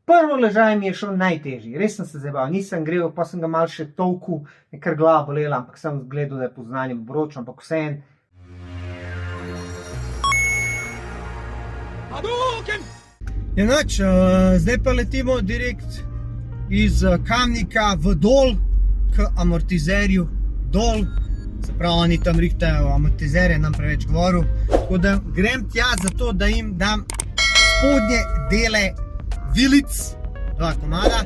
Prvo ležaj mi je šel najtežji, res sem se zabal, nisem grel, pa sem ga malo še tolku, nekaj glava bolela, ampak sem gledal, da je poznanje obročno, ampak vseeno. Je noč, zdaj pa letimo direkt iz Kamnika v dol, k amortizerju dol, se pravi, oni tam rihtajo amortizerje, nam preveč govoril, tako da grem tja zato, da jim dam spodnje dele vilic, 2 komada,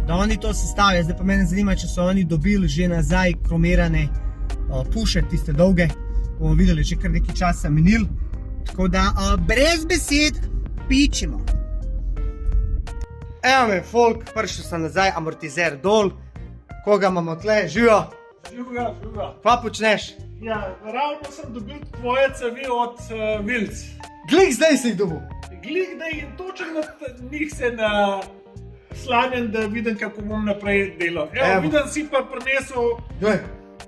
da oni to sestavijo. Zdaj pa mene zanima, če so oni dobili že nazaj kromirane puše, tiste dolge, bomo videli, že kar nekaj časa minil, tako da brez besed pičimo. Evo me, folk, prišel sem nazaj, amortizer dol, koga imamo tle, živo? Živa. Kva počneš? Ja, ravno sem dobil tvoje cevi od vilic. Glik zdaj si jih dobil. Glik, da jim točen na njih se naslanjam, da vidim, kako bom naprej delal. Evo, vidim si pa prinesel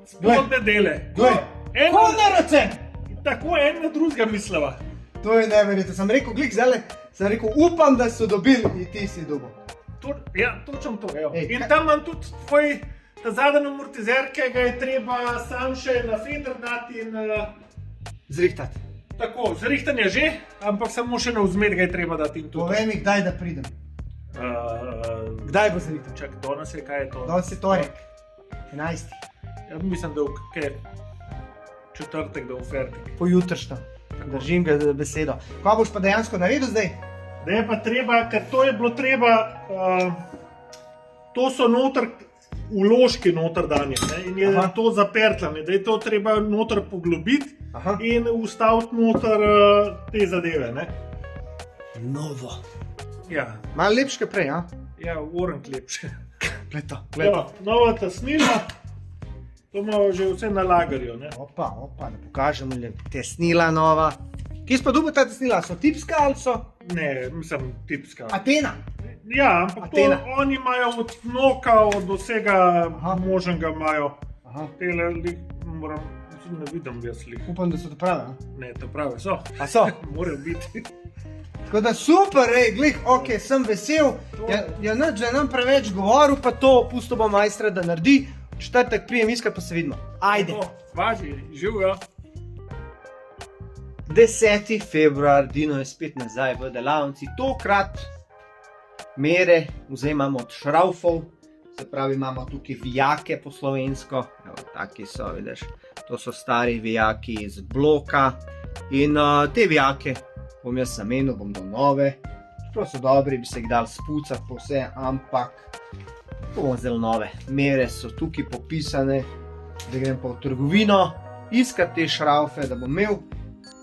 spodne dele. Ko na roce? Tako en na drugega mislava. To je neverjetno. Sem rekel, glik zdaj, sem rekel, upam, da so dobili in ti si dobil. Ja, točno to, evo. In tam imam tudi tvoj ta zadnji amortizer, ki ga je treba sam še na feder dati in zrihtati. Tako, zrihtanje že, ampak samo še na vzmet ga je treba dati in to. Povej mi, kdaj da pridem. Kdaj bo zrihtan? Čak, danes je, kaj je to? Danes je torek, 11. Ja, mislim, da je četrtek, da je fertik. Pojutrišnjo, držim ga besedo. Kaj boš pa dejansko naredil zdaj? Da je pa treba, ker to je bilo treba, to so noter vložki noter danje, in je to zapertljane, da je to treba noter poglobiti in ustaviti noter te zadeve, ne. Novo. Ja. Malo lepše prej, a? Ja, orank lepše. Gledo. Nova tesnila, to imamo že vse na lagerju, ne. Opa, da pokažemo tesnila nova. Kje si pa dobil ta tesnila? So tipska ali so? Ne, mislim tipska. Atena? Ja, ampak to oni imajo od knoka, od vsega možnega imajo. Tele moram, ne vidim jaz lih. Upam, da so to prave, a? Ne, to prave so. A so? Morajo biti. Tako da super, glih, ok, sem vesel. Ja, nič, da nam preveč govoril, pa to pusto bo majstra, da naredi. Četrtek prijem iskati, pa se vidimo. Ajde. Važi, živijo. 10. februar, Dino je spet nazaj v delavnici, tokrat mere vzemamo od šraufov, se pravi imamo tukaj vijake po slovensko, evo, taki so, vidiš, to so stari vijaki iz bloka in te vijake bom jaz zamenil, bom dal nove, čeprav so dobri, bi se jih dal spucati po vse, ampak to bom zdaj nove, mere so tukaj popisane, da grem pa v trgovino, iskati te šraufe, da bom imel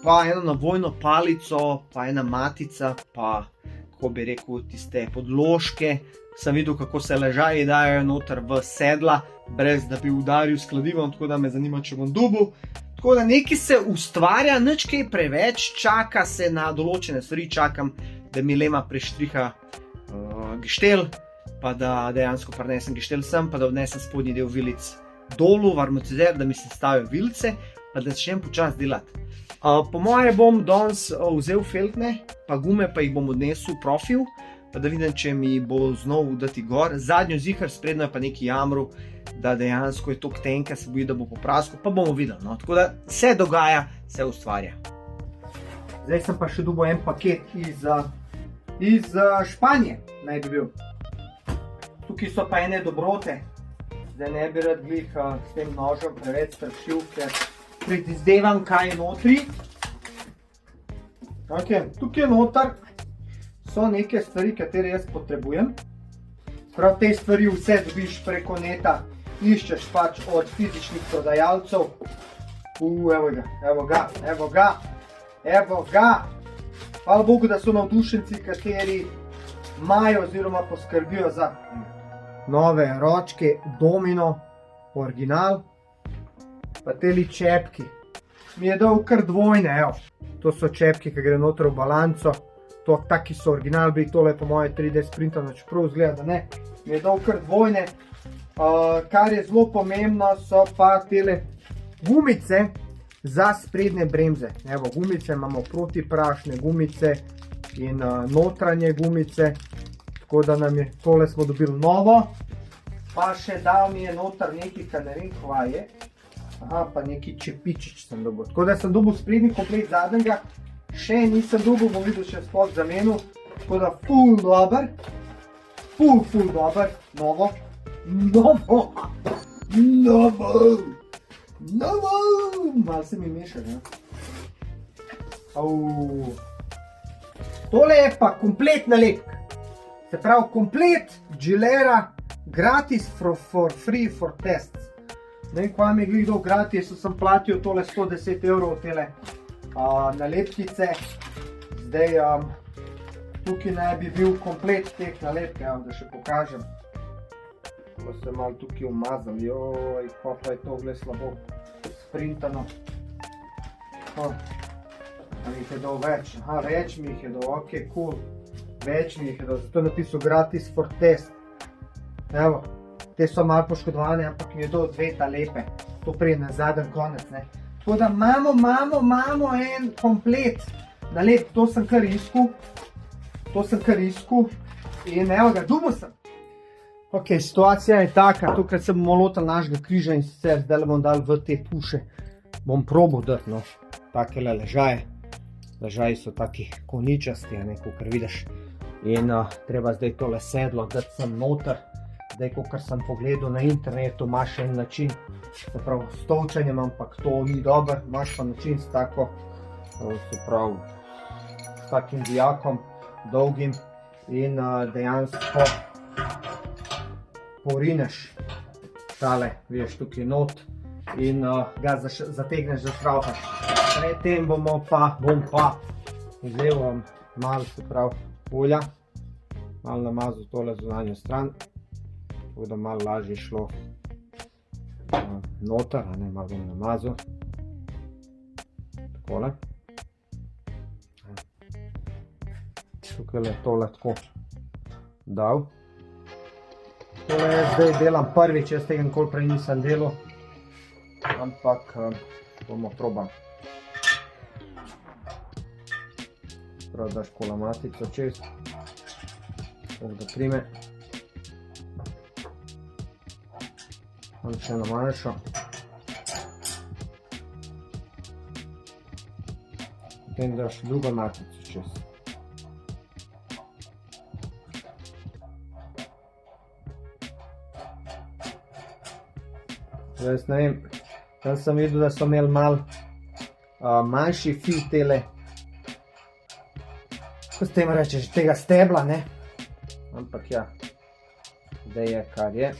pa eno navojno palico, pa ena matica, pa, kako bi rekel, tiste podložke. Sem videl, kako se ležaji dajo noter v sedla, brez da bi udaril s kladivom, tako da me zanima, če bom dobil. Tako da nekaj se ustvarja, nič kaj preveč, čaka se na določene stvari, čakam, da mi Lema preštriha geštel, pa da dejansko prinesem geštel sem, pa da odnesem spodnji del vilic dolu v amortizer, da mi se stavijo vilice, pa da začnem počas delati. Po moje bom danes vzel feltne, pa gume, pa jih bom odnesel v profil, pa da vidim, če mi bo znov dati gor. Zadnjo zihar, sprednjo je pa neki jamru, da dejansko je toliko tenka, se boji, da bo popraskal, pa bomo videli, no. Tako da se dogaja, se ustvarja. Zdaj sem pa še dobil en paket iz Španije, naj bi bil. Tukaj so pa ene dobrote, zdaj ne bi rad glih s tem nožem preveč strašil, ker predizdevam, kaj je notri. Tukaj noter so neke stvari, katere jaz potrebujem. Prav te stvari vse dobiš preko neta, iščeš pač od fizičnih prodajalcev. Evo ga. Hvala Bogu, da so navdušenci, kateri imajo oziroma poskrbijo za nove ročke Domino, original. Pa teli čepki. Mi je dal kar dvojne, evo. To so čepki, ki gre noter v balanco. Taki so original, bi tole po moje 3D sprintano, čeprav izgleda, da ne. Mi je dal kar dvojne. Kar je zelo pomembno, so pa tele gumice za sprednje bremze. Evo, gumice imamo protiprašne gumice in notranje gumice. Tako da nam je, tole smo dobili novo. Pa še dal mi je noter nekaj, kar ne vem kva je. Aha, pa neki čepičič sem dobil. Tako da sem dobil sprednji komplet zadnjega. Še nisem dobil, bom videl še sploh zamenil. Tako da ful dober. Ful dober. Novo. Malo se mi meša, ne? Tole je pa komplet nalepk. Se pravi, komplet Gilera gratis for free for tests. Ne vem, kva mi je glih dal gratis, sem platil tole 110 € tele nalepkice. Zdaj, tukaj naj bi bil komplet teh nalepk, da še pokažem. Ko se malo tukaj umazal, joj, pa je to gled slabo sprintano. Mi jih je dal več, aha, več mi jih je dal, ok, cool. Več mi jih je dal, zato je napisal gratis for test. Evo, te so malo poškodovane, ampak mi je dal 2 ta lepe. To prije na zadnji konec, ne. Tako da imamo en komplet nalepk, to sem kar iskal. In evo ga, dobil sem. Ok, situacija je taka, tukaj se bomo lotili našega križa in sicer zdaj bom dal v te puše. Bom probal dati, no, takele ležaje. Ležaji so taki koničasti, kakor vidiš. In treba zdaj tole sedlo dati sem noter. Zdaj, kakor sem pogledal na internetu, imaš en način, se pravi, s tolčenjem, ampak to ni dober. Imaš pa način s tako, se pravi, s takim vijakom, dolgim in dejansko porineš tale, vidiš tukaj not in ga zategneš, zašravkaš. Predtem bom pa vzel malo, se pravi, olja, malo namazal tole zunanjo stran, tako da malo lažje šlo noter, malo bom namazal, takole. Tukaj je tole tako dal. Tole jaz zdaj delam prvič, jaz tega nikoli prej nisem delal, ampak bomo probam. Prav daš kolamatico čez, tako da prime. On še namanjšo. Potem daš drugo matico čez. Zdaj, ne vem, tam sem videl, da so imeli malo manjši fil tele, ko s tem rečeš, tega stebla, ne? Ampak ja, zdaj je, kar je.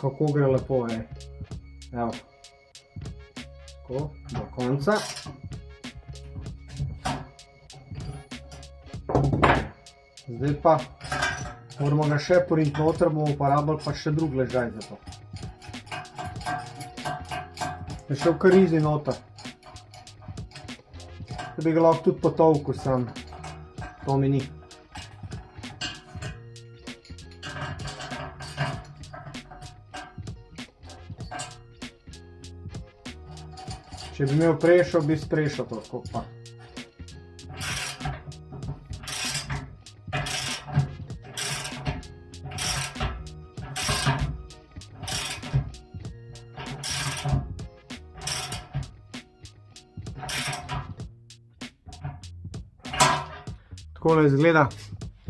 Kako gre lepo, je. Evo. Tako, do konca. Zdaj pa moramo ga še poriti noter, bomo uporabili pa še drug ležaj za to. Je šel kar easy noter. Da bi ga lahko tudi potolkel sam, to mi ni. Če bi imel prešo, bi sprešal to, tako pa. Takole izgleda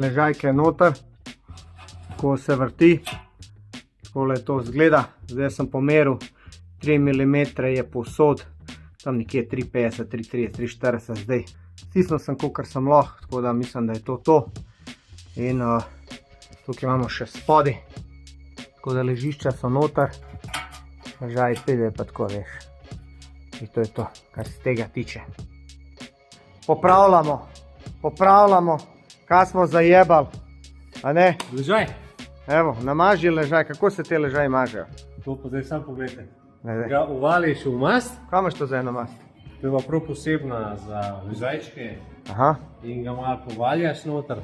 ležajke noter, ko se vrti, takole to izgleda. Zdaj sem pomeril 3 mm je povsod, tam nekje 3,50, 3,30, 3,40 zdaj. Stisnil sem, kakor sem lahko, tako da mislim, da je to. In tukaj imamo še spodi, tako da ležišča so noter, ležaji pridejo pa tako, veš. In to je to, kar se tega tiče. Popravljamo, kaj smo zajebali, a ne? Ležaj. Evo, namaži ležaj, kako se te ležaji mažejo? To pa zdaj sam pogledajte. Ga uvališ v mast. Kaj imaš to za eno mast? To je pa prav posebna za ležajčke. Aha. In ga malo povaljaš noter.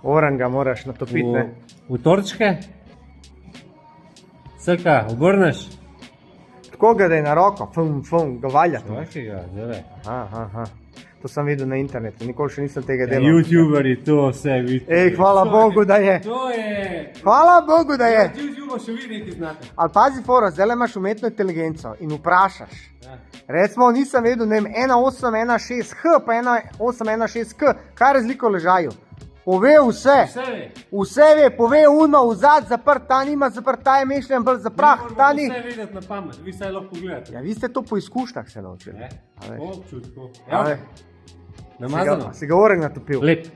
Oran ga moraš natopiti, ne? V torčke. Srka, obrneš. Tako ga da je na roko, ga valja. Svakega, zdaj. Aha. To sem videl na internetu, nikoli še nisem tega delal. YouTuberi to vse vidi. Hvala Bogu, da je. To je. Hvala Bogu, da je. YouTuber še vi nekaj znate. Ali pazi foro, zdaj imaš umetno inteligenco in vprašaš. Recimo, nisem vedel, ne vem, 1816H pa 1816K, kaj je razlika v ležaju? Pove vse. Vse ve, pove unma vzad, zaprt, ta nima zaprt, ta je mešljen bolj za prah, ta ni. Vse vedeti na pamet, vi saj lahko pogledate. Ja, vi ste to po izkušnjah se naučili. Po občutku. Namazano. Si ga oreg natopil? Lep.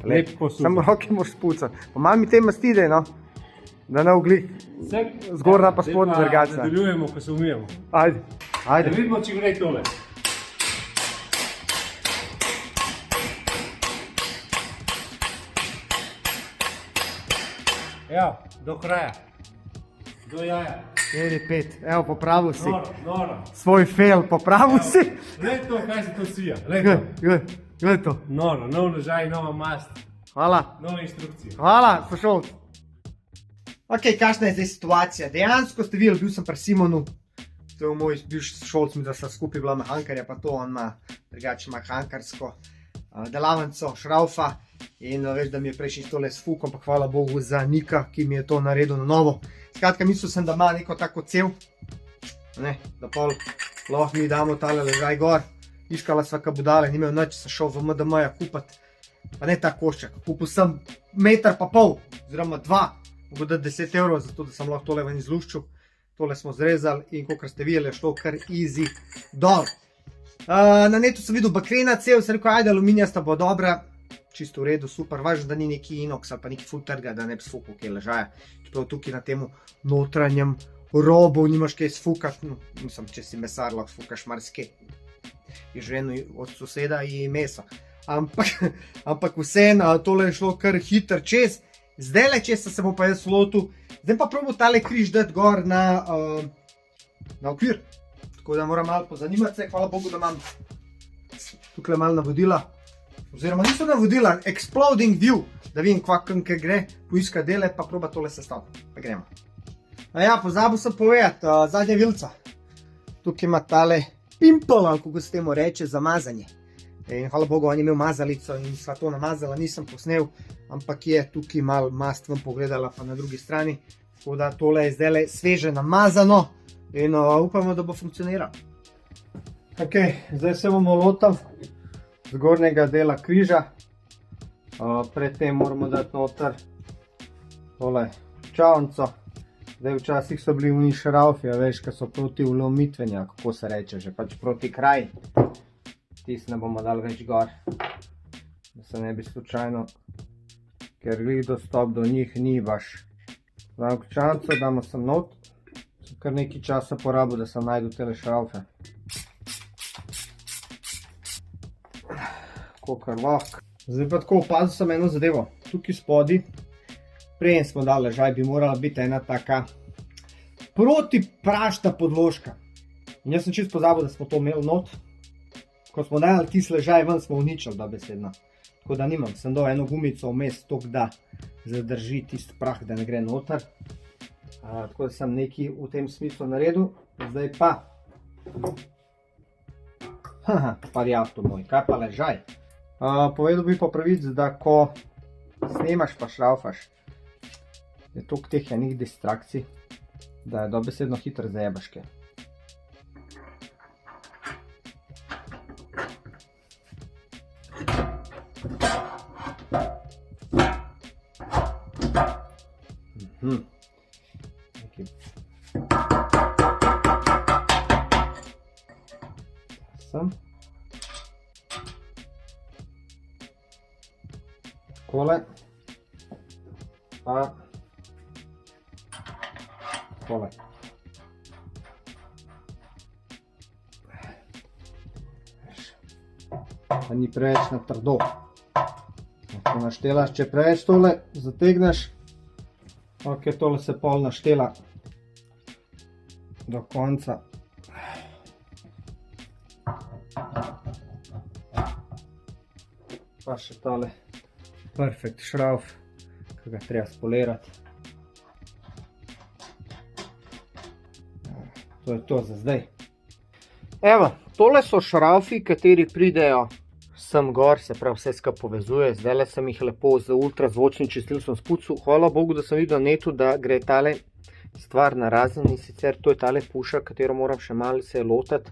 Lep posud. Samo roke moraš spucati. Pa malo mi te masti dej, no. Da ne ugli. Zgornja pa spodnja drugačna. Nadaljujemo, ko se umijemo. Ajde. Da vidimo, če gre tole. Evo, do kraja. Do jaja. 4-5, evo, popravil si. Noro. Svoj fail, popravil si. Glej to, kaj se to sija. Glej to. Noro, nov ležaj, nova mast. Hvala. Nove inštrukcije. Hvala, sošolc. Ok, kakšna je zdaj situacija? Dejansko ste videli, bil sem pri Simonu. To je moj bivši sošolc, mi da sta skupaj bila mehankarja, pa to on ima drugače mehankarsko delavnico, šraufa. In veš, da mi je prejšnji tole s fukom, pa hvala Bogu za Nika, ki mi je to naredil na novo. Skratka, mislil sem, da ima neko tako cev, da pol lahko mi damo tale ležaj gor. Iškala sva kabudale, ni imel nič, sem šel v MDM-ja kupat, pa ne ta koščak. Kupil sem 1,5 metra, oziroma 2, mogo dati 10 evrov, zato da sem lahko tole ven izluščil. Tole smo zrezali in kakor ste videli, je šlo kar easy dol. Na netu sem videl bakrena cev, sem rekel, ajde, aluminijasta bo dobra. Čisto v redu, super, važno, da ni neki inox ali pa neki full trga, da ne bi sfukal kaj ležaja. Čeprav tukaj na temu notranjem robu nimaš kaj sfukati, mislim, če si mesar, lahko sfukaš marsikaj. Je ženo od soseda in meso. Ampak vseeno, tole je šlo kar hiter čez. Zdajle česa se bo pa jaz lotil. Zdaj pa probo tale križ dati gor na okvir. Tako da moram malo pozanimati se, hvala Bogu, da imam tukaj malo navodila. Oziroma niso navodila, exploding view, da vidim, kakšne gre, poiska dele, pa proba tole sestaviti. Pa gremo. Ja, pozabil sem povedati, zadnja vilca. Tukaj ima tale pimple, ali kako se temu reče, za mazanje. In hvala Bogu, on je imel mazalico in sva to namazala, nisem posnel, ampak je tukaj malo mast vam pogledala, pa na drugi strani. Tako da tole je zdaj sveže namazano in upamo, da bo funkcioniralo. Ok, zdaj se bomo lotili zgornjega dela križa. Predtem moramo dati noter tole čavnico. Zdaj včasih so bili vni šraufi, a veš, ko so proti ulomitvenja, kako se reče, že pač proti kraj. Tis ne bomo dali več gor, da se ne bi slučajno, ker glih dostop do njih ni baš. Damo čavnico, damo sem not, sem kar nekaj časa porabil, da sem najdu tele šraufe. Kakor lahko. Zdaj pa tako opazil sem eno zadevo. Tukaj spodi, preden smo dali ležaj, bi morala biti ena taka protiprašna podložka. In jaz sem čisto pozabil, da smo to imeli not. Ko smo dali tisti ležaj ven, smo uničili dobesedno. Tako da nimam, sem dal eno gumico vmes, toliko da zadrži tisti prah, da ne gre noter. Tako da sem nekaj v tem smislu naredil. Zdaj pa parjavto moj, kaj pa ležaj? Povedal bi pa pravic, da ko snemaš pa šraufaš, je toliko teh enih distrakcij, da je dobesedno hitro zajebaš kaj. Takole, pa takole. Da ni preveč na trdo. Ko naštelaš, če preveč tole zategneš, ok, tole se pol naštela do konca. Pa še tole perfekt šrauf, ki ga treba spolirati. To je to za zdaj. Evo, tole so šraufi, kateri pridejo sem gor, se pravi vse skupaj povezuje. Zdajle sem jih lepo z ultrazvočnim čistilcem spucal. Hvala Bogu, da sem videl na netu, da gre tale stvar na razen, in sicer to je tale puša, katero moram še malo se lotati.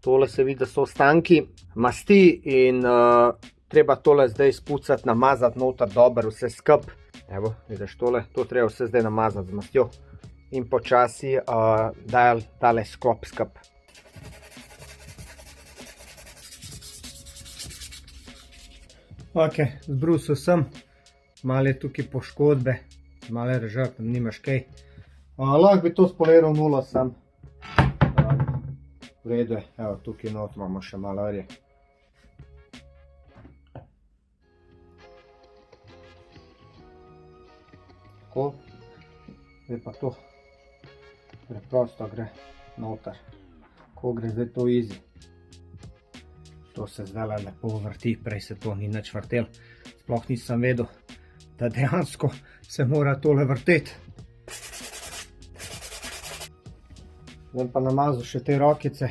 Tole se vidi, da so ostanki masti in treba tole zdaj spucati, namazati noter dober vse skupaj. Evo, vidiš tole, to treba vse zdaj namazati z mastjo in počasi dajali tale sklop skupaj. Ok, zbrusil sem, malo je tukaj poškodbe, malo je režal, tam nimaš kaj. Lahko bi to spoliral nulo sam. V redu je, evo, tukaj not imamo še malo rje. Tako, zdaj pa to preprosto gre noter. Ko gre zdaj to easy. To se zdaj lepo vrti, prej se to ni nič vrtel. Sploh nisem vedel, da dejansko se mora tole vrteti. Zdaj pa namazal še te rokice,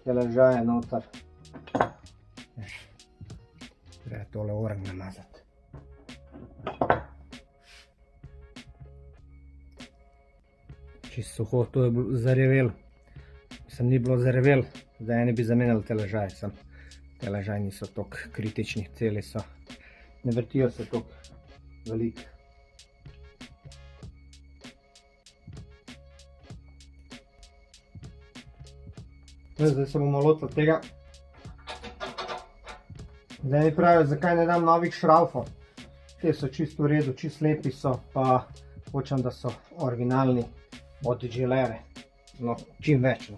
te ležaje noter. Treba tole orang namazati. Čisto suho, to je bilo zarevel. Sem ni bilo zarevel, zdaj eni bi zamenjali te ležaje sem. Te ležaji niso toliko kritični, celi so. Ne vrtijo se toliko veliko. Zdaj se bomo lotili tega. Zdaj mi pravijo, zakaj ne dam novih šraufov. Te so čisto v redu, čisto lepi so, pa hočem, da so originalni od Gilere. No, čim več.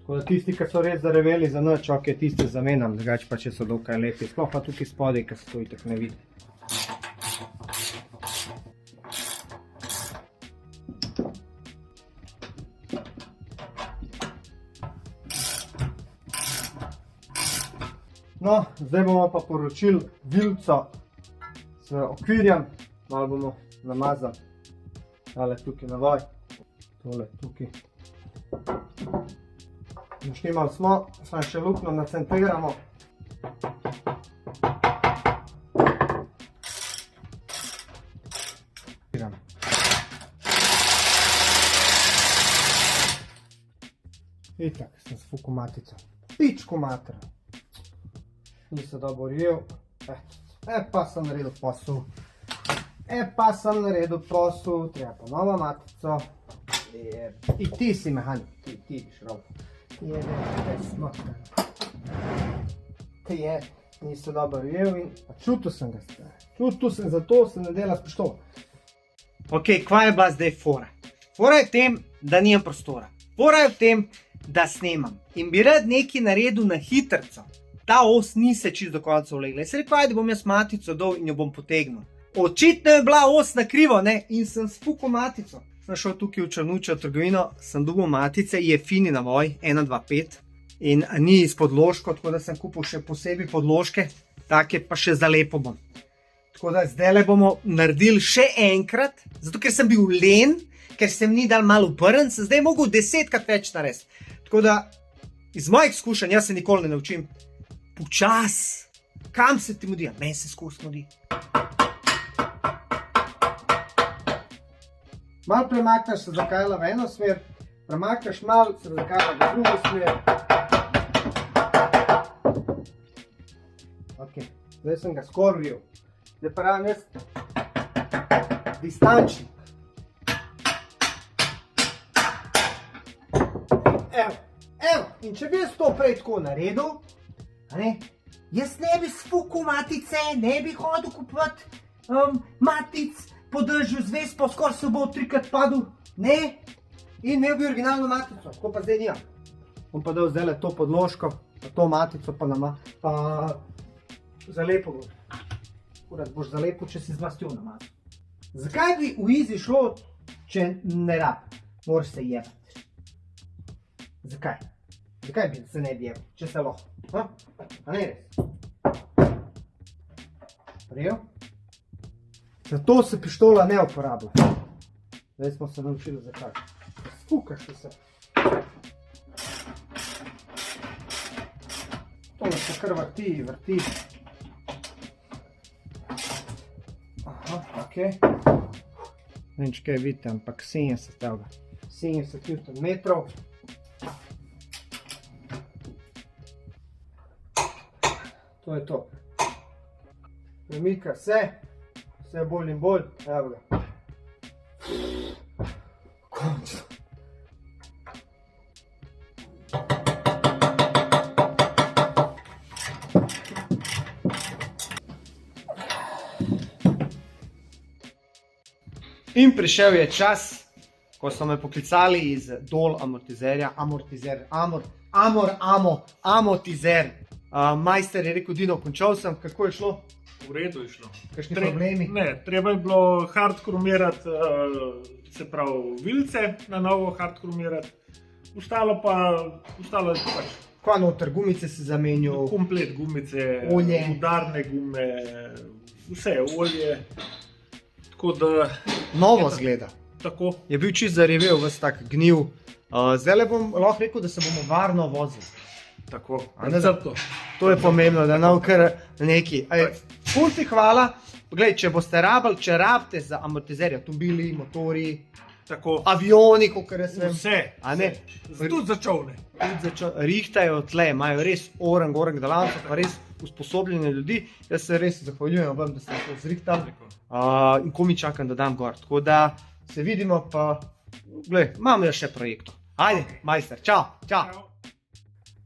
Tako da tisti, ki so res zareveli za nič, ok, tiste zamenjam, drugače pa če so dokaj lepi. Sploh pa tukaj spodaj, ki se to itak ne vidi. No, zdaj bomo pa poročili vilico z okvirjem. Malo bomo namazali. Tale tukaj navoj. Tole tukaj. Naštimali smo, samo še luknjo nacentramo. Itak, sem sfukal matico. Pičko mater. Nisem dobro ujel. Pa sem naredil posel. Treba pa novo matico. I ti si mehanik, ti šrauf. Nisem dobro ujel in čutil sem ga. Čutil sem, zato se ne dela s pištolo. Ok, kva je bila zdaj fora? Fora je v tem, da nimam prostora. Fora je v tem, da snemam. In bi rad nekaj naredil na hitrco. Ta os ni se čisto do konca ulegla. Jaz rekel, da bom jaz matico dol in jo bom potegnil. Očitno je bila os na krivo, ne? In sem spukal matico. Sem šel tukaj v Črnučevo trgovino, sem dobil matice, je fini navoj, 125. In ni iz podložko, tako da sem kupil še posebej podložke, take pa še za lepo bom. Tako da zdaj bomo naredili še enkrat, zato ker sem bil len, ker sem ni dal malo obrn, sem zdaj mogel 10krat več narediti. Tako da iz mojih izkušenj, jaz se nikoli ne naučim, počas, kam se ti mudi, meni se skozi mudi. Malo premakneš se zakajala v eno smer, premakneš malo se zakajala v drugo smer. Ok, zdaj sem ga skoraj ujel. Zdaj pa rabim jaz distančnik. Evo, in če bi jaz to prej tako naredil, jaz ne bi sfukal matice, ne bi hodil kupovati matic, podržil zvespo, skoraj se bo 3krat padel, ne, in imel bi originalno matico, tako pa zdaj nijam. Bom pa dal zdaj to podložko, pa to matico, pa zalepo bo. Kurat boš zalepo, če si z mastjo namazal. Zakaj bi v easy šlo, če ne rab? Moraš se jebati. Zakaj? Zakaj bi se ne bi jebal, če se lahko? A ne res? Prijel? Zato se pištola ne uporablja. Zdaj smo se naučili zakaj. Fukaš vse. Tole se kar vrti. Aha, okej. Ne vem, če kaj vidite, ampak 70 Nm. To je to. Premika se, vse bolj in bolj, evo ga. Končno. In prišel je čas, ko so me poklicali iz dol amortizerja, amortizer. Majster je rekel, Dino, končal sem, kako je šlo? V redu je šlo. Kakšni problemi? Ne, treba je bilo hardkromirati, se pravi, vilice na novo hardkromirati. Ostalo je pač. Kaj noter, gumice si zamenjal? Komplet gumice, olje, udarne gume, vse, olje. Tako da... Novo zgleda. Tako. Je bil čist zarevel, ves tak gnil. Zdaj bom lahko rekel, da se bomo varno vozili. Tako, to je pomembno, da nam kar neki. Ful ti hvala. Poglej, če boste rabili, če rabite za amortizerje, avtomobili, motori, tako, avioni, kakor jaz vem. Vse. Tudi za čovne. Rihtajo tle, imajo res orang delavcev, pa res usposobljene ljudi. Jaz se res zahvaljujem vam, da ste to zrihtali. In ko mi čakam, da dam gor. Tako da se vidimo, pa glej, imamo še projektov. Ajde, majster, čau.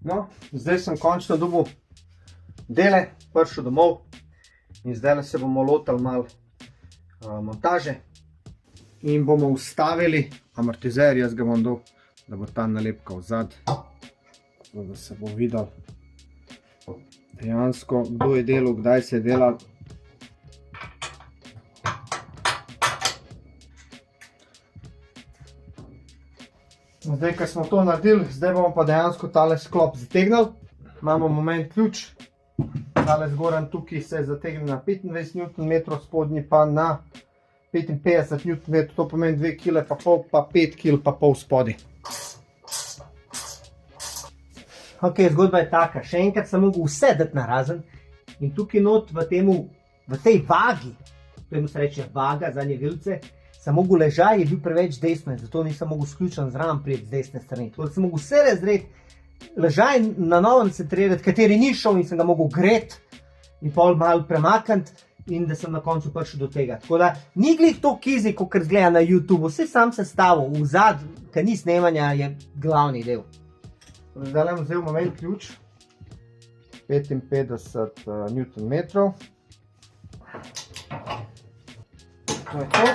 No, zdaj sem končno dobil dele, prišel domov in zdaj se bomo lotili malo montaže in bomo ustavili amortizer, jaz ga bom dal, da bo ta nalepka vzad, da se bo videl dejansko, kdo je delal, kdaj se je delal. Zdaj, ko smo to naredili, zdaj bomo pa dejansko tale sklop zategnili. Imamo moment ključ. Tale zgoran tukaj se zategne na 25 Nm, spodnji pa na 55 Nm. To pomeni 2,5 kg pa 5,5 kg spodaj. Ok, zgodba je taka. Še enkrat sem mogel vse dati narazen. In tukaj not v tej vagi, temu se reče vaga, zadnje vilice, sem mogel ležaj, je bil preveč desno, zato nisem mogel sključen zraven prijeti z desne strani. Tako da sem mogel vse razred, ležaj na novo centrirati, kateri ni šel in sem ga mogel gret in pol malo premakniti in da sem na koncu prišel do tega. Tako da ni glih to kizi, kot zgleda na YouTube, vse sam sestavil, vzad, ker ni snemanja, je glavni del. Zdaj bom vzel moment ključ, 55 Nm. To je to.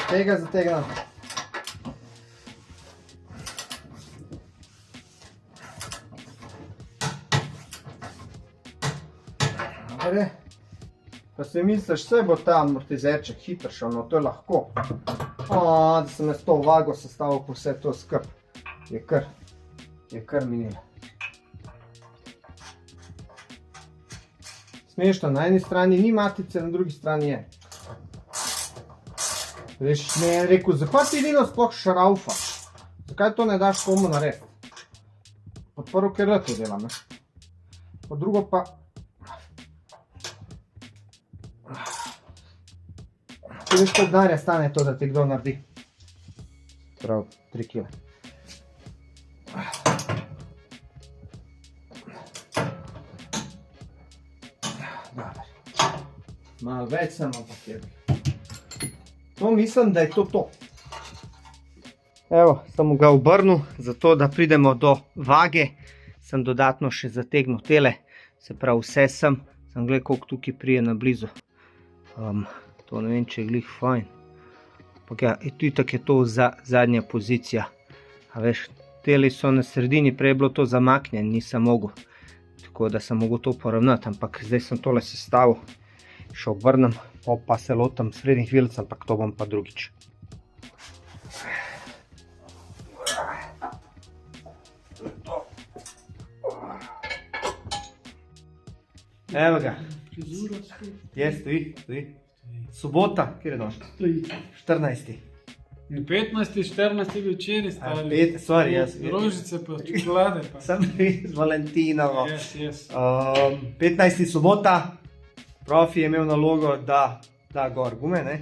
Tega zategnem. Dobre. Pa si misliš, vse bo ta amortizerček hitro šel, no to je lahko. Da sem jaz to vago sestavil, po vse to skrb. Je kar minilo. Smešno, na eni strani ni matice, na drugi strani je. Veš, me je rekel, zakaj ti Dino sploh šraufaš? Zakaj to ne daš komu narediti? Pod prvo, ker to delam, ne? Pod drugo pa... Ti veš, koliko denarja stane to, da ti kdo naredi? Prav, 3 kg. Dobar. Malo več sem, ampak je bi. To mislim, da je to. Evo, sem ga obrnil, zato da pridemo do vage, sem dodatno še zategnil tele, se pravi vse sem gledal, koliko tukaj prije na blizu. To ne vem, če je glih fajn. Ampak ja, itak je to zadnja pozicija. A veš, tele so na sredini, prej je bilo to zamaknjen, nisem mogel. Tako da sem mogel to poravnati, ampak zdaj sem tole sestavil. Še obrnem, pa se lotam srednjih vilic, ampak to bom pa drugič. Evo ga. Je, stoji. Sobota, kjer je dan? 14. 15, 14 bil včeraj stali. Sorry, jaz. Rožice pa čokolade. Pa. Sem res Valentinovo. Yes. 15. sobota, profi je imel nalogo, da da gor gume, ne.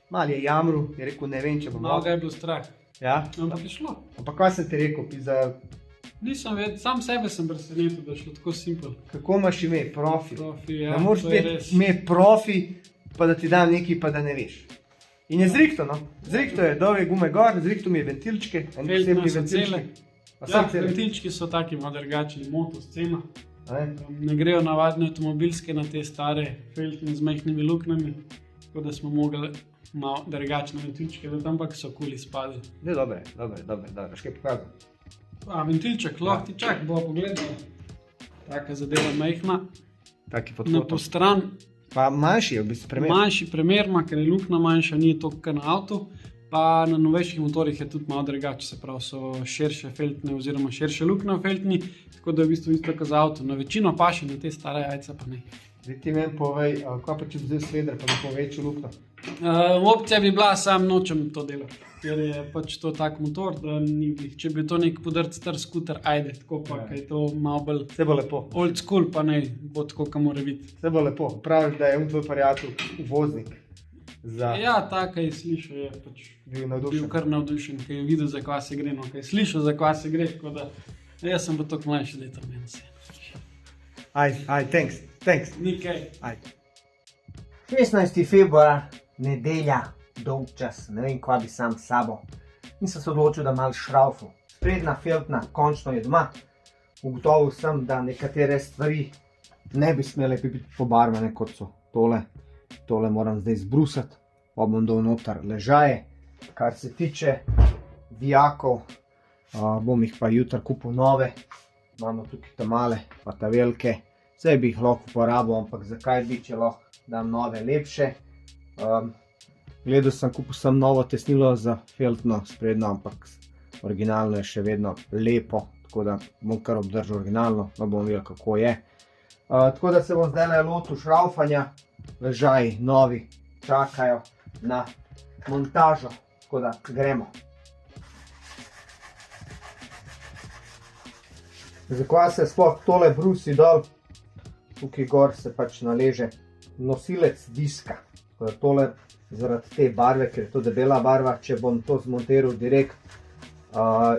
Mal je jamru, je rekel, ne vem, če bom Malo ga je bilo strah. Ja? Ampak je šlo. Ampak kaj sem ti rekel, pizza, Nisem vedel, sam sebe sem presenetil, da je šlo tako simpel. kako imaš ime, profi? Profi, ja, Ne moreš to je biti res. ime profi, pa da ti dam nekaj, pa da ne veš. In je zrihto, no. Zrihto je, dol je gume gor, zrihto mi je ventilčke, en Feltne posebni so ventilčki. cele. Pa Ja, sem cele. ventilčki so taki malo drugačni, motoscena. A ne? Ne grejo navadne avtomobilske na te stare feltne z majhnimi luknjami, tako da smo mogli malo drugačne ventilčke, da tam pa so kul izpadli. Ne, dobre, še kaj pokazal. A, ventilček, lahko ti čak, bo pogledal. Taka zadeva majhna, Taki pod na fotom. postran, Pa manjši je v bistvu primer. manjši premerma, ker je luknja manjša, ni toliko kot na avtu. Pa na novejših motorjih je tudi malo drugače, se pravi, so širše feltne oziroma širše luknje v feltni, tako da je v bistvu isto kot za avto. Na večino paše, na te stare jajca pa ne. Zdaj ti meni povej, kaj pa če bi zdaj sleder, pa bi povečal luknjo? Opcija bi bila, sam nočem to delati, ker je pač to tak motor, da ni glih. Če bi to nek podrt star skuter, ajde, tako pa, kaj je to malo bolj Vse bo lepo. old school, pa ne, bo tako, kam mora biti. Vse bo lepo. Praviš, da je on tvoj prijatelj uvoznik. Za Ja, ta, kaj je slišal, je pač bil bil navdušen. kar navdušen, kaj je videl, za kva se gre, no, kaj je slišal, za kva se gre, tako da jaz sem pa tako mlajši, da je to meni vse. Aj, thanks. Ni kaj. Aj. 16. februar, nedelja, dolg čas, ne vem, kva bi sam s sabo. In sem se odločil, da malo šraufam. Sprednja feltna končno je doma. Ugotovil sem, da nekatere stvari ne bi smele biti pobarvane kot so tole. Tole moram zdaj zbrusati, pa bom dal noter ležaje. Kar se tiče vijakov, bom jih pa jutri kupil nove. Imamo tukaj ta male, pa ta velike. Vse bi jih lahko uporabil, ampak zakaj bi, če lahko dam nove, lepše. Gledal sem, kupil sem novo tesnilo za feltno sprednjo, ampak originalno je še vedno lepo, tako da bom kar obdržal originalno, no bom videl, kako je. Tako da se bom zdaj lotil šraufanja, ležaji novi čakajo na montažo, tako da gremo. Zakaj se sploh tole brusi dol? Tukaj gor se pač naleže nosilec diska. Tako da tole zaradi te barve, ker je to debela barva, če bom to zmontiral direkt,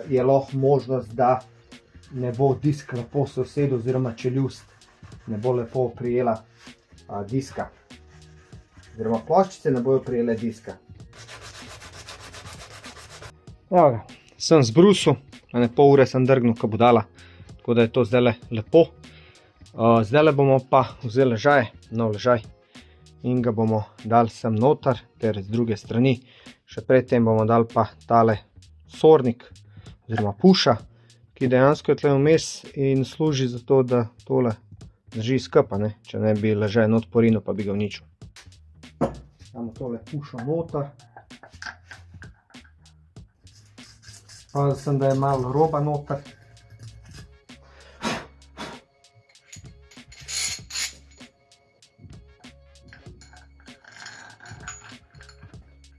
je lahko možnost, da ne bo disk lepo sosedel oziroma čeljust ne bo lepo prijela diska. Oziroma ploščice ne bojo prijele diska. Evo ga, sem zbrusil, ene pol ure sem drgnil kabudala, tako da je to zdaj lepo. Zdaj bomo pa vzeli ležaj, nov ležaj in ga bomo dali sem noter ter z druge strani. Še predtem bomo dali pa tale sornik oziroma puša, ki dejansko je tle vmes in služi za to, da tole drži skupaj, ne? Če ne bi ležaj not porinil, pa bi ga uničil. Damo tole pušo noter. Pazil sem, da je malo roba noter.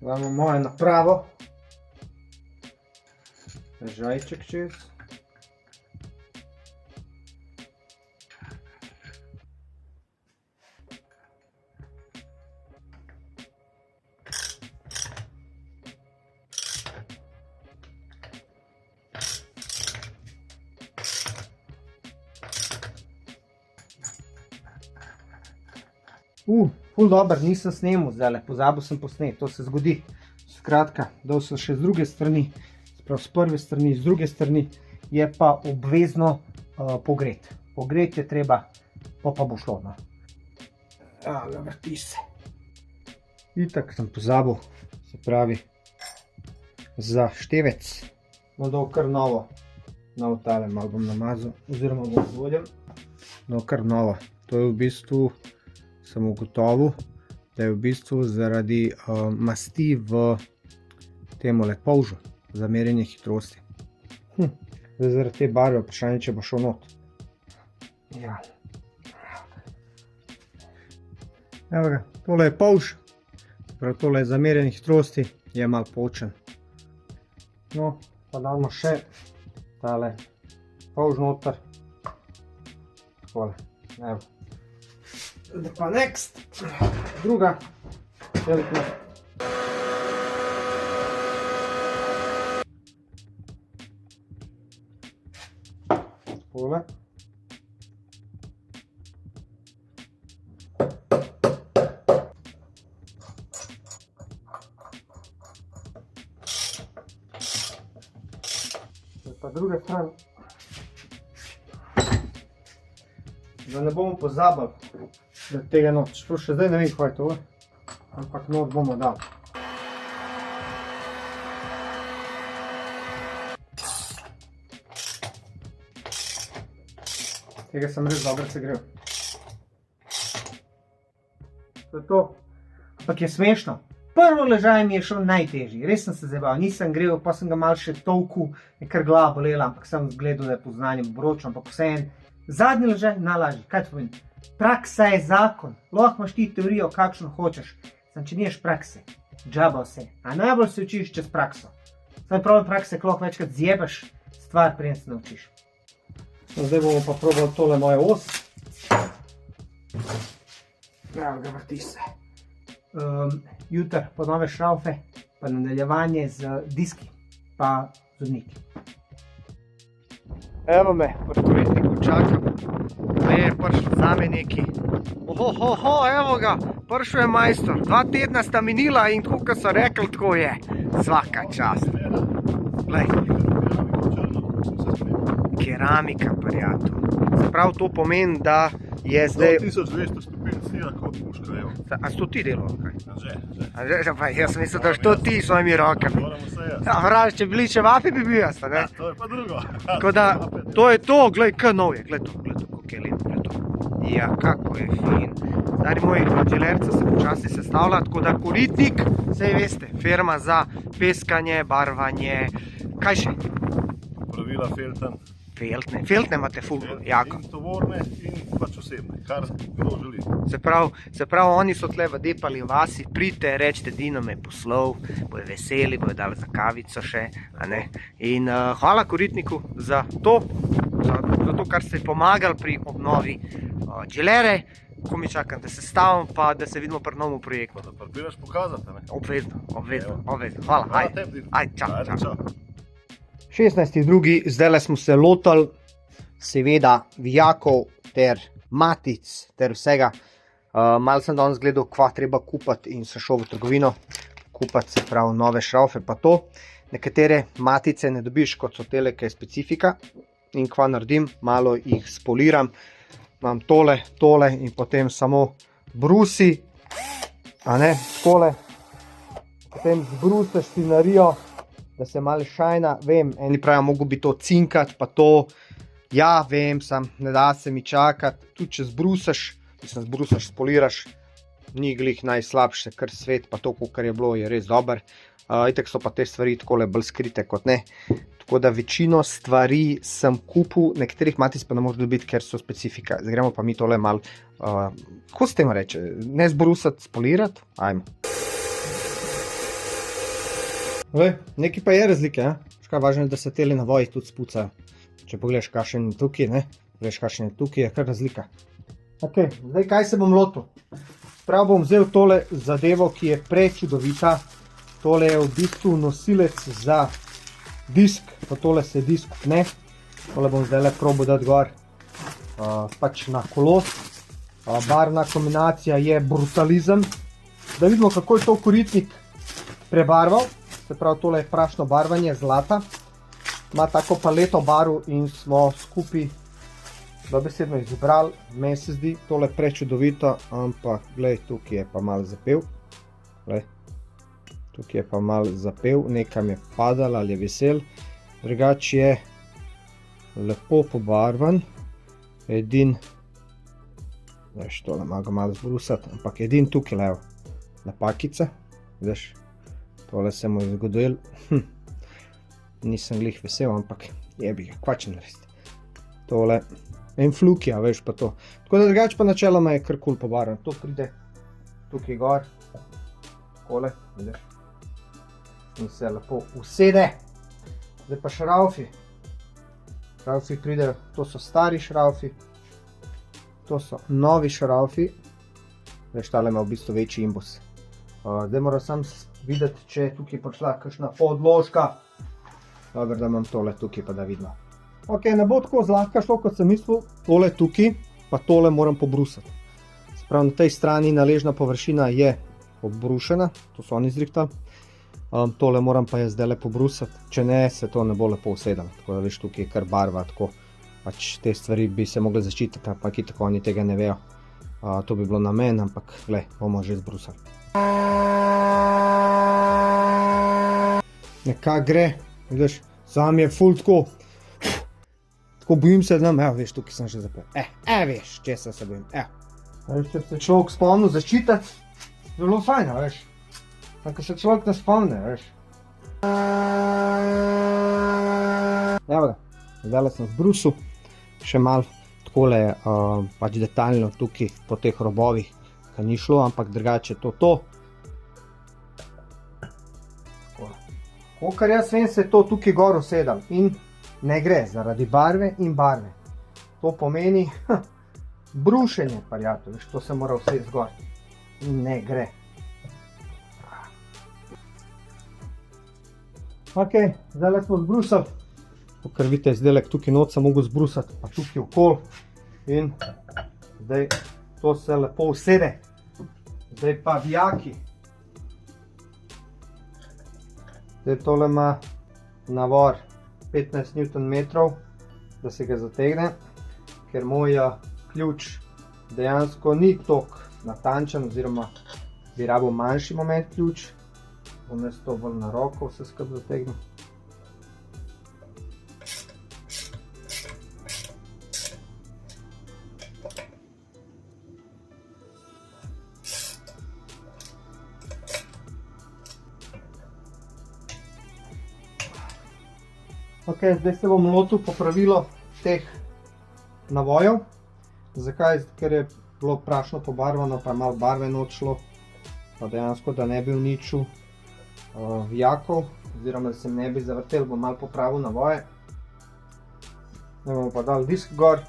Damo mojo napravo. Ležajček čez. Ful dober, nisem snemal zdajle, pozabil sem posnet, to se zgodi. Skratka, dal sem še z druge strani, sprav z prve strani, z druge strani, je pa obvezno pogret. Pogret je treba, pa bo šlo, no. Ja, vrti se. Itak sem pozabil, se pravi, za števec. Bom dal kar novo, nov tale, malo bom namazal, oziroma bom zvodil. No, kar novo, to je v bistvu, sem ugotovil, da je v bistvu zaradi masti v temole polžu za merjenje hitrosti. Zdaj zaradi te barve vprašanje, če bo šel not. Ja. Evo ga, tole je polž, prav tole je za merjenje hitrosti, je malo počen. No, pa damo še tale polž noter. Takole, evo. Zdaj pa next, druga feltna. Takole. Pa druga stran, da ne bomo pozabili, da tega not, čeprav še zdaj ne vem, kaj je to, ampak not bomo dali. Tega sem res dobro segrel. To je to, ampak je smešno. Prvo ležaj mi je šel najtežji, res sem se zabal, nisem grel, pa sem ga malo še tolkel, je kar glava bolela, ampak sem zgledal, da je poznanje vročno, ampak vseeno. Zadnji ležaj najlažji, kaj to pomeni? Praksa je zakon, lahko imaš ti teorijo, kakšno hočeš, samo če nimaš prakse, džaba vse, a najbolj se učiš čez prakso. Sam problem prakse, ko lahko večkrat zjebaš stvar, preden se naučiš. No, zdaj bomo pa probali tole mojo os. Evo ga, vrtiš se. Jutr po nove šraufe, pa nadaljevanje z diski, pa zobniki. Evo me, pri koritniku čakam. Je prišlo zame neki. Ohohoho, evo ga, prišel je majstor. 2 tedna sta minila in kako so rekli, tako je. Svaka čast. Glej. Keramika, prijatelj. Se pravi, to pomeni, da je zdaj... 1200 stopinj snija kot puška, evo. A si to ti delal, kaj? Že. Pa jaz mislim, da to ti s svojimi rokami. Moramo se jaz. Ja, pravi, če bili čevapi, bi bil jaz, ne? To je pa drugo. Tako da, to je to, glej, kaj nov je, glej to, kako je lepo, glej to. Ja, kako je fin. Stari moj, dželerca se počasi sestavlja, tako da koritnik, saj veste, firma za peskanje, barvanje, kaj še? Pravila felten. Feltne imate ful, jako. In tovorne in pač osebne, kar kdo želi. Se pravi, oni so tle v Depali vasi, pridite, rečete, Dino me poslal, bojo veseli, bojo dali za kavico še, a ne. In hvala koritniku za to, kar ste pomagali pri obnovi dželere. Ko mi čakam, da se stavim, pa da se vidimo pri novem projektu. Pa da pripiraš pokazati, ne? Obvezno. Hvala, ajde, čau. 16.2. zdaj smo se lotili seveda vijakov ter matic ter vsega. Malo sem danes gledal, kva treba kupiti in sem šel v trgovino kupiti, se pravi, nove šraufe pa to. Nekatere matice ne dobiš, kot so tele, ki je specifika, in kva naredim, malo jih spoliram. Imam tole in potem samo brusi, a ne, takole. Potem zbruseš svinarijo, da se malo šajna, vem, eni pravijo, mogo bi to cinkati, pa to, ja, vem, sam, ne da se mi čakati, tudi če zbrusaš, spoliraš, ni glih najslabše, kar svet, pa to, kar je bilo, je res dober. Itak so pa te stvari takole bolj skrite kot ne. Tako da večino stvari sem kupil, nekaterih matic pa ne moreš dobiti, ker so specifika. Zdaj gremo pa mi tole malo, kako se temu reče, ne zbrusati, spolirati, ajmo. Nekaj pa je razlike, škaj važno je, da se tele navoji tudi spucajo. Če pogledaš, kakšen je tukaj, ne, pogledaš, kakšen je tukaj, je kar razlika. Ok, zdaj kaj se bom lotil? Prav bom vzel tole zadevo, ki je prečudovita. Tole je v bistvu nosilec za disk, pa tole se disk pne. Tole bom zdaj le probal dati gor pač na kolos. Barvna kombinacija je brutalizem. Da vidimo, kako je to koritnik prebarval. Se pravi, tole je prašno barvanje zlata. Ima tako paleto barv in smo skupaj dobesedno izbrali. Meni se zdi tole prečudovito, ampak glej, tukaj je pa malo zapel. Glej, tukaj je pa malo zapel, nekam je padal ali je vesel. Drugač je lepo pobarvan. Veš, tole ima ga malo zbrusati, ampak edin tukaj levo, napakice, veš. Tole se mu je zgodil, nisem glih vesel, ampak jebi ga, kva če narediti. Tole, en flukija, veš pa to. Tako da drugače pa načeloma je kar kul pobarvan. To pride tukaj gor, takole, vidiš. in se lepo usede. Zdaj pa šraufi. Šraufi pridejo, to so stari šraufi, to so novi šraufi. Veš, tale ima v bistvu večji imbus. Zdaj moram sam videti, če je tukaj prišla kakšna podložka. Dobro, da imam tole tukaj, pa da vidimo. Ok, ne bo tako zlahka šlo, kot sem mislil. Tole tukaj, pa tole moram pobrusati. Se pravi, na tej strani naležna površina je obrušena, to so oni zrihtali. Tole moram pa jaz zdaj pobrusati, če ne, se to ne bo lepo usedalo. Tako da veš, tukaj je kar barva, tako pač te stvari bi se mogle zaščititi, ampak tako oni tega ne vejo. To bi bilo namen, ampak glej, bomo že zbrusali. Nekako gre, vidiš, sam je ful tako. Tako bojim se, da nam, veš, tukaj sem že zapel. Veš, česa se bojim, Veš, če se človek spomnil zaščititi, zelo fajn, veš. Tako se človek ne spomne, veš. Evo ga, zdaj sem zbrusil, še malo takole pač detaljno tukaj po teh robovih, kar ni šlo, ampak drugače to. Kakor jaz vem, se je to tukaj gor usedal in ne gre zaradi barve in barve. To pomeni brušenje, prijatelj, veš, to se mora usesti zgor in ne gre. Ok, zdaj smo zbrusali. Kakor vidite, izdelek tukaj not sem mogel zbrusati, pa tukaj okol. In zdaj to se lepo usede. Zdaj pa vijaki. Zdaj tole ima navor 15 Nm, da se ga zategne, ker moj ključ dejansko ni toliko natančen, oziroma bi rabil manjši moment ključ. Bom jaz to bolj na roko vse skupaj zategnil. Ok, zdaj se bom lotil popravilo teh navojev. Zakaj? Ker je bilo prašno pobarvano, pa je malo barve not šlo. Pa dejansko, da ne bi uničil vijakov, oziroma da se ne bi zavrtel, bom malo popravil navoje. Zdaj bomo pa dali disk gor.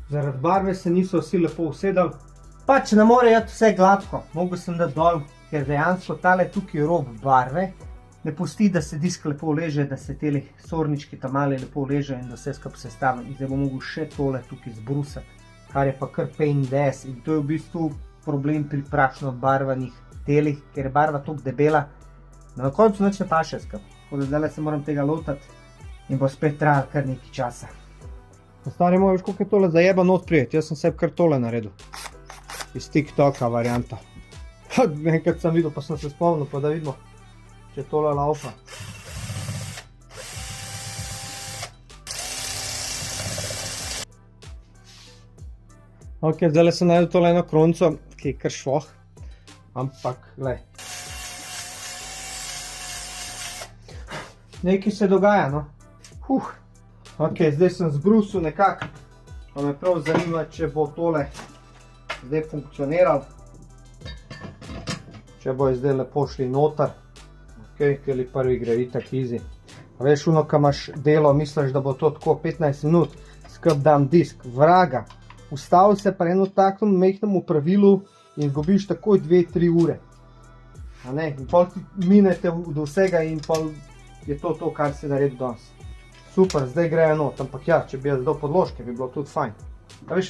Zaradi barve se niso vsi lepo usedali. Pač ne more jati vse gladko, mogel sem dati dol, ker dejansko tale tukaj rob barve ne pusti, da se disk lepo leže, da se teli sornički tam mali lepo leže in da vse skupaj sestavim. Zdaj bom mogel še tole tukaj zbrusati, kar je pa kar pain in des, in to je v bistvu problem pri prašno barvanih telih, ker je barva toliko debela, da na koncu nič ne paše skupaj. Tako da zdaj se moram tega lotati in bo spet trajalo kar nekaj časa. Stari moj, veš, koliko je tole zajeba not prijeti, jaz sem sebi kar tole naredil. Iz TikToka varianta. Enkrat sem videl, pa sem se spomnil, pa da vidimo, če tole laufa. Ok, zdaj sem naredil tole eno kronco, ki je kar švoh, ampak, glej. Nekaj se dogaja, no. Ok, zdaj sem zbrusil nekako, pa me prav zanima, če bo tole zdaj funkcioniral, če bo zdaj lepo šli noter, ker prvi gre itak easy. Veš, uno, ko imaš delo, misliš, da bo to tako 15 minut, skup dam disk, vraga, ustavi se pa eno takem mehnem pravilu in izgubiš takoj 2-3 ure. In pol ti minete do vsega in pol je to, kar si naredil danes. Super, zdaj grejo not, ampak ja, če bi jaz dal podložke, bi bilo tudi fajn. Veš,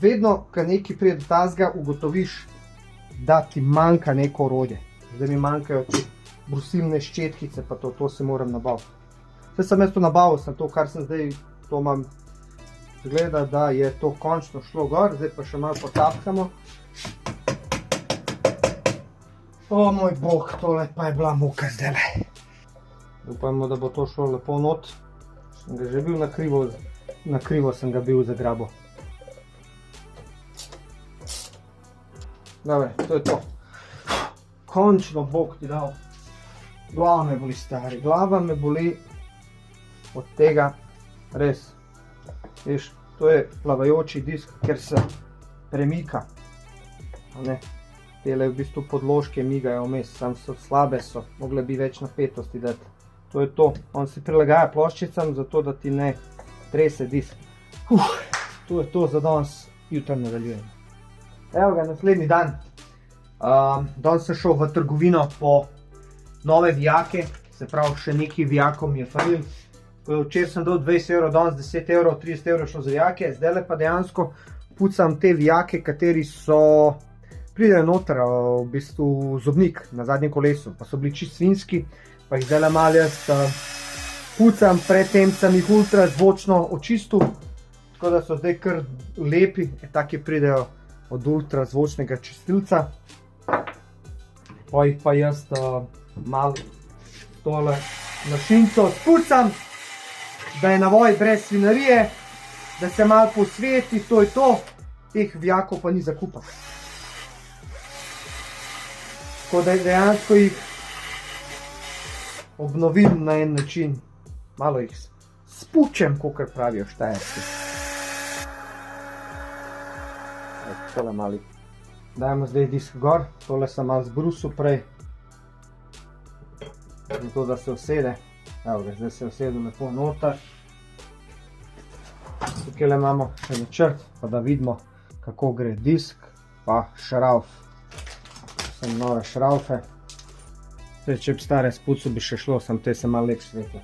vedno, ko nekaj prije do tazga, ugotoviš, da ti manjka neko orodje. Zdaj mi manjkajo te brusilne ščetkice, pa to si moram nabaviti. Zdaj sem jaz to nabavil, sem to, kar sem zdaj, to imam zgleda, da je to končno šlo gor, zdaj pa še malo potapkamo. O moj bog, tole pa je bila muka zdajle. Upajmo, da bo to šlo lepo not. Sem ga že bil na krivo sem ga bil zagrabil. Dobre, to je to. Končno bog ti dal. Glava me boli, stari. Glava me boli od tega, res. Viš, To je plavajoči disk, ker se premika. Tele v bistvu podložke migajo vmes, sam so slabe, so mogle bi več napetosti dati. To je to. On se prilagaja ploščicam, zato da ti ne trese disk. To je to za danes, jutri nadaljujemo. Evo ga, naslednji dan. Danes sem šel v trgovino po nove vijake, se pravi še neki vijakom je falil. Včeraj sem dal 20 evrov, danes 10 evrov, 30 evrov šlo za vijake, zdaj pa dejansko pucam te vijake, kateri so pridejo noter v bistvu zobnik na zadnjem kolesu, pa so bili čist svinjski, pa jih zdaj malo jaz pucam, predtem sem jih ultra zvočno očistil, tako da so zdaj kar lepi, taki pridejo od ultra zvočnega čistilca. Pa jih pa jaz malo tole mašinco spucam, da je navoj brez svinarije, da se malo posveti, to je to, teh vijakov pa ni za kupati. Tako da dejansko jih obnovim na en način, malo jih spučem, kakor pravijo Štajerci. Tole mali. Dajmo zdaj disk gor, tole sem malo zbrusil prej, zato da se usede. Evo ga, zdaj se je usedel lepo noter. Tukaj imamo še načrt, pa da vidimo, kako gre disk, pa šrauf. Sem nove šraufe. Če bi stare spucu bi še šlo, sem te se malo lepš svetle.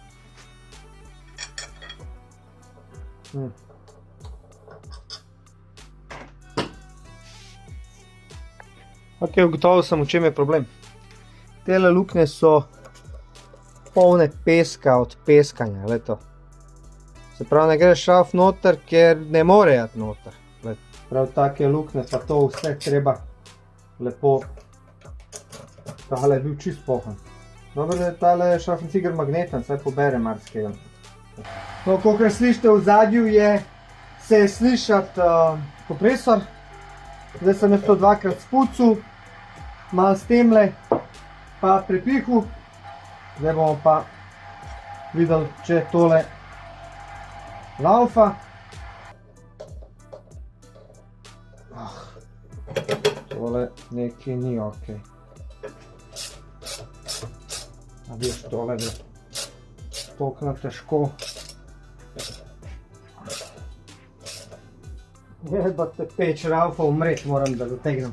Ok, ugotovil sem, v čem je problem. Tele luknje so polne peska od peskanja, leto. Se pravi, ne gre šrauf noter, ker ne more jati noter. Prav take luknje, pa to vse treba lepo. Tale je bil čist pohan. Dobro, da je tale šraufenciger magneten, saj pobere marsikega. No, kakor slišite v zadju, se je slišati kompresor. Zdaj sem jaz to dvakrat spucil, malo s temle, pa prepihal. Zdaj bomo pa videli, če tole laufa. Tole nekaj ni ok. A viš, tole gre tokrat težko. Jebate peč raufa, umret moram, da dotegnem.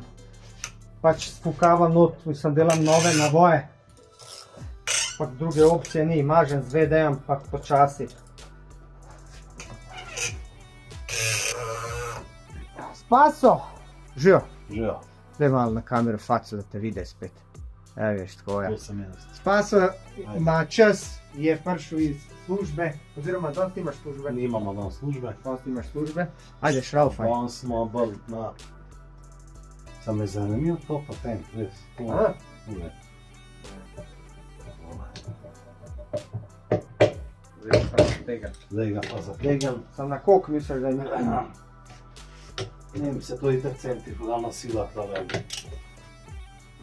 Pač spukavam not, mislim, delam nove navoje. Pa druge opcije ni, mažem z VD-jem, pa počasi. Spaso! Živo. Živo. Zdaj malo na kamero faco, da te vide spet. Evo veš, tako je. To sem jaz. Spaso ima čas, je prišel iz službe, oziroma danes nimaš službe. Nimamo danes službe. Danes nimaš službe. Ajde, šraufaj. Danes smo bolj na... Sam je zanimiv to patent, res. Aha. Zdaj pa zategam. Zdaj ga pa zategam. Sam na koliko misliš, da je nekaj? Ne bi se to itak centrifugalna sila tale.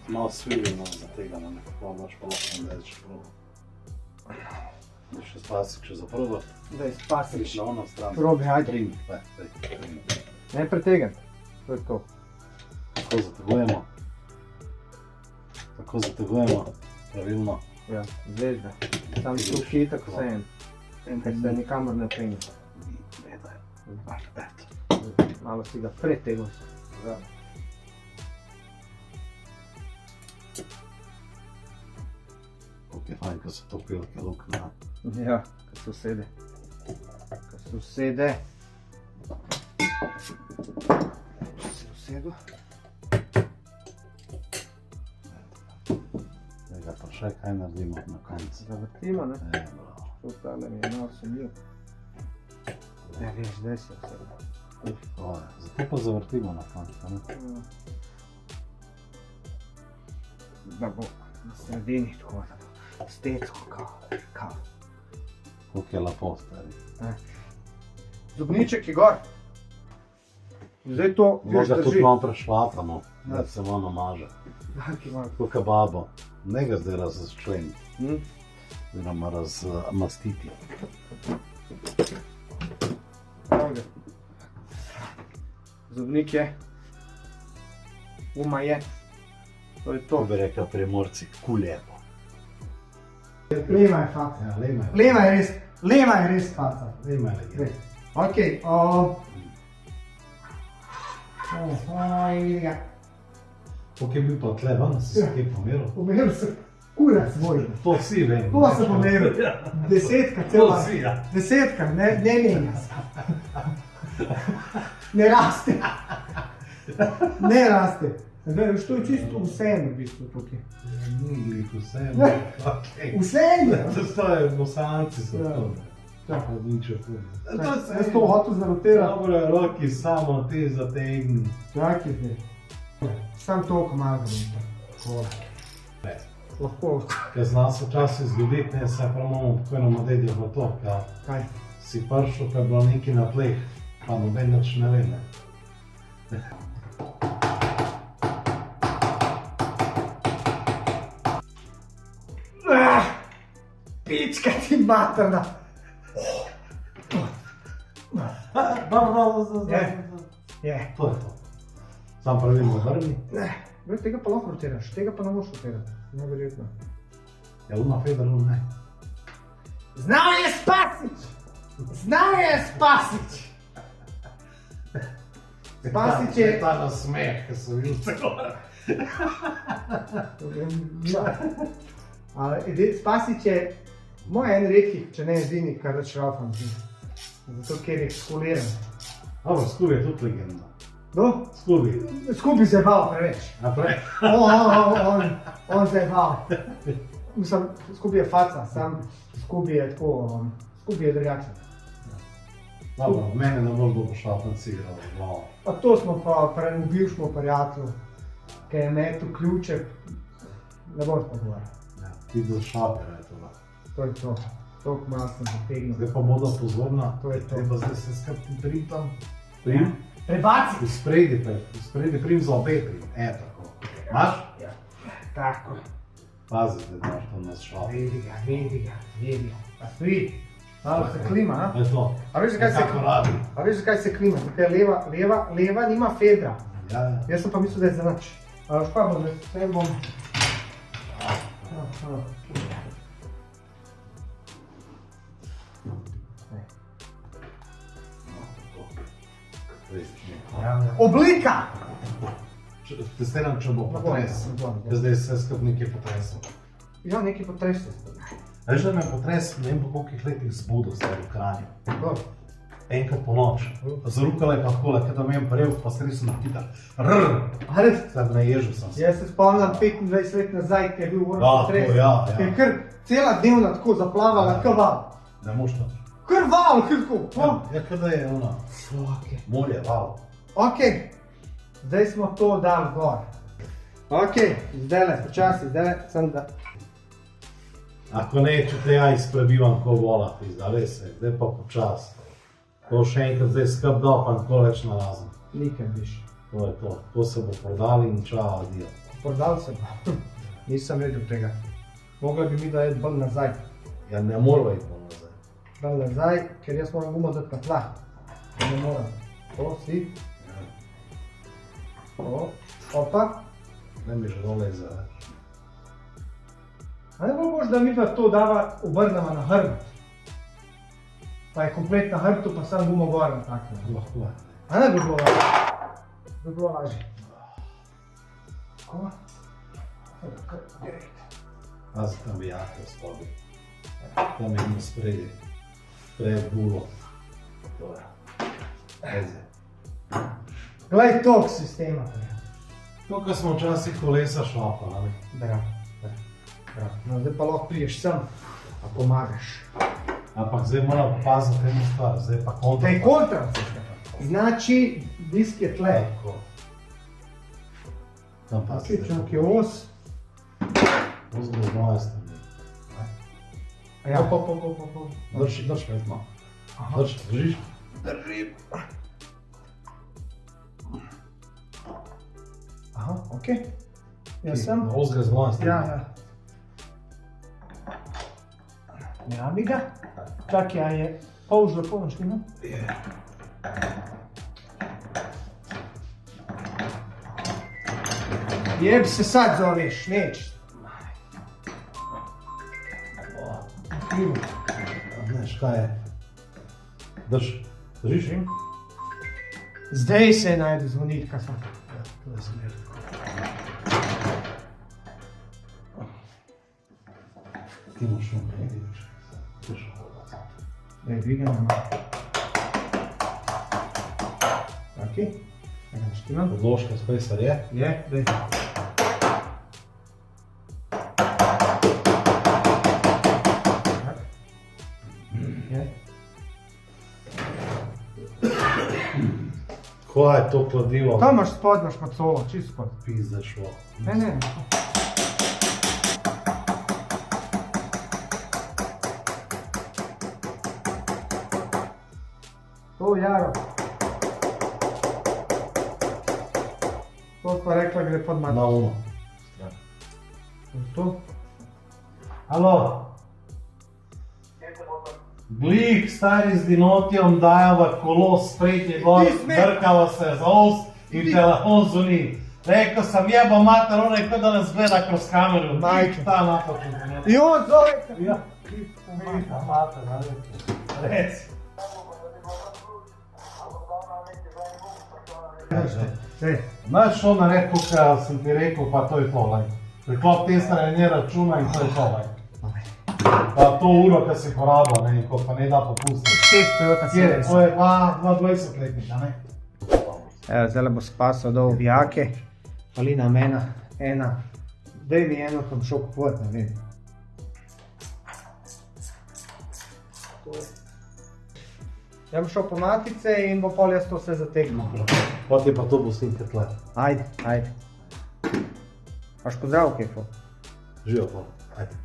Malo svilil nam zategano, nekako imaš pa lahko ne reči probo. Da še spasič še zaproba. Zdaj spasič. Na ono stran. Probi, ajde. Trim. Ne pretegam. To je to. Tako zategujemo. Tako zategujemo. Pravilno. Ja, zvezda. Sam tu hitak vse en. Ker se nikamor ne penje. Malo si ga pretegel. Kako je fajn, ko so to pilke luknja. Ja, ko se usede. Ko se usede. Ko se usedu. Zdaj ga pa še kaj naredimo na koncu. Zavrtimo, ne? Bravo. To tale mi je malo sumljiv. Ja, veš, zdaj se usede. Zato pa zavrtimo na koncu, ne? Da bo na sredini tako, da bo stetko, kao. Koliko je lepo, stari. Zobniček je gor. Zdaj to Možda drži. tudi malo prešlapamo, da se ono maže. Taki malo. Kot kebabo. Ne ga zdaj razčleniti. Oziroma razmastiti. Evo ga. Zobnik je, uma je, to je to. To bi rekel Primorci, kulepo. Lema je faca. Ja, lema je. Lema je res faca. Lema je legenda. Ok, ja. Koliko je bil pa tle ven, si se kaj pomeril? Pomeril sem kurac svoj. To vsi vem. To sem pomeril. Desetka, celo. To vsi, ja. Desetka, ne menja se. Ne raste. Ne raste. Zdaj, veš, to je čisto vseeno v bistvu tukaj. Ni glih vseeno. Vseeno? To je bosanci so to. Ja. Nič je to. Jaz to hotel zarotirati. Dobro, roki samo te zategni. Čakaj zdaj. Sam toliko mazam. Lahko. Ker zna se včasih zgoditi, ne, saj prav imamo pokojnemu dedju v to, ka Kaj? si prišel, pa je bilo nekaj na tleh, pa noben nič ne ve, ne. Pička ti materna. Dobro. Je. To je to. Sam pravilno vrni. Veš, tega pa lahko rotiraš, tega pa ne moš rotirati. Neverjetno. Ja, Luna Feder, ne. Znal je Spasić! Znal je Spasić! Spasić je... Ta nasmeh, ki so videli tako. Spasić je moj en reki, če ne edini, kar reč Raufan zdi. Zato, ker je skoliran. Dobro, Skubi je tudi legenda. No? Skubi. Skubi se je bal preveč. Naprej. On se je bal. Mislim, Skubi je faca, sam Skubi je tako, Skubi je drugačen. Dobro, mene ne boš dobro šapanci igral, glavo. Pa to smo pa, bil smo prijatelj, ki je metel ključe, ne boš pa govoril. Ja, ti za šaper je to. To je to. Toliko malo sem zategnil. Zdaj pa bodo pozorna. To je to. Treba zdaj se skrbiti prim tam. Prim? Prebaci! V spredi prim za obe prim. Tako. Imaš? Ja. Tako. Pazi, da imaš tam nas šaper. Vidi ga. Pa stoji. Malo se klima, a? Je to. A veš, zakaj Nekako rabi. se klima? Tukaj leva nima fedra. Ja. Jaz sem pa mislil, da je zanač. A veš pa bom, zdaj bom... Oblika! Testiram, če bo potres. Zdaj je vse skupaj nekaj potresel. Ja, nekaj potrese. Veš, da me je potres, ne vem po kolikih letih zbudil zdaj v Kranju. Tako. Enkrat po noč. Zarukala je pa takole, kada me je prejel, pa stari sem nahitar. Rrrr! A res? Zdaj naježil sem se. Jaz se spomnim 25 let nazaj, ki je bil vrh Ja, potres. to ja. Ki je kar cela dnevna tako zaplavala, kar val. Ne moš to. Kar val, kar tako. Ja, kada je ona. Okay. Molje, val. Ok, zdaj smo to dali gor. Ok, zdajle, počasi, zdajle sem da... Ako ne, če te ja izprebivam ko vola, pizda, res je, zdaj pa počas. To še enkrat zdaj skrb dal, pa tako leč narazen. Nikaj biš. To je to, to se bo prodali in čao, adijo. Prodal sem. Nisem vedel tega. Mogla bi mi da jeti bolj nazaj. Ja, ne moramo iti bolj nazaj. Bolj nazaj, ker jaz moram gumo dati na tla. Ja ne moram. To si. To. Opa. Ne mi že dole za. A ne bo boš, da mi pa to dava obrnemo na hrbet. Pa je komplet na hrbtu, pa sam gumo gor na takve. Lahko je. A ne bi bilo lažje? Bi bilo lažje. Tako. Pazi tam vijake v spodaj. Tam je eno spredi. Pred bulo. To je. Eze. Glej tok sistema. To, kar smo včasih kolesa šlapali, ne? Bravo. No, zdaj pa lahko priješ sem, pa pomagaš. Ampak zdaj moramo paziti eno stvar, zdaj pa kontra. Kaj kontra? Znači, disk je tle. Tako. Tam pazi. Čak je os. Ozgo z moje strani. Ja. Drži med malo. Držiš? Držim. Aha, okej. Jaz sem. Ozgo z moje strani. Ja. Ja, mi ga. Čakaj, a je polž lepo naštima? Je. Jeb se sad zoveš, neč. Znaš, kaj je? Držiš jim? Zdaj se je najdu zvonitka sam. Ja, to je smer. Ti moš šum, ne vidiš. Daj, dvigam malo. Taki? Nekaj naštimam. Odložka spacer je? Je, daj. Kaj je to kladivo? Tam imaš spod, imaš pa colo, čisto spod. Pizde šlo. Ne. To, Jaro. To pa rekla, gre pod mater. Na uno. To? Alo? Glik, stari z dinotijom dajava kolo sprednji gor, drkava se za os in telefon zvoni. Rekel sem, jeba mater, on rekel, da nas gleda kroz kameru. Majke. Ta napočil. I on zove! Ja, ta mater, na rekel. Res. Znaš što nared, tukaj sem ti rekel, pa to je to, laj. Priklop testera ne računa in to je to, laj. Pa to uro, ki si porabil, ne, ko pa ne da popustiti. 6 Kje, to je 22 letnika, ne? Evo, zdaj bo spasal dol vijake. Fali nam ena. Daj mi eno, ko bom šel kupovat, ne vem. Ja bom šel po matice in bo pol jaz to vse zategnil. Potem pa to bo snimke tle. Ajde. Paš pozdrav, Kefo. Živo, ajde.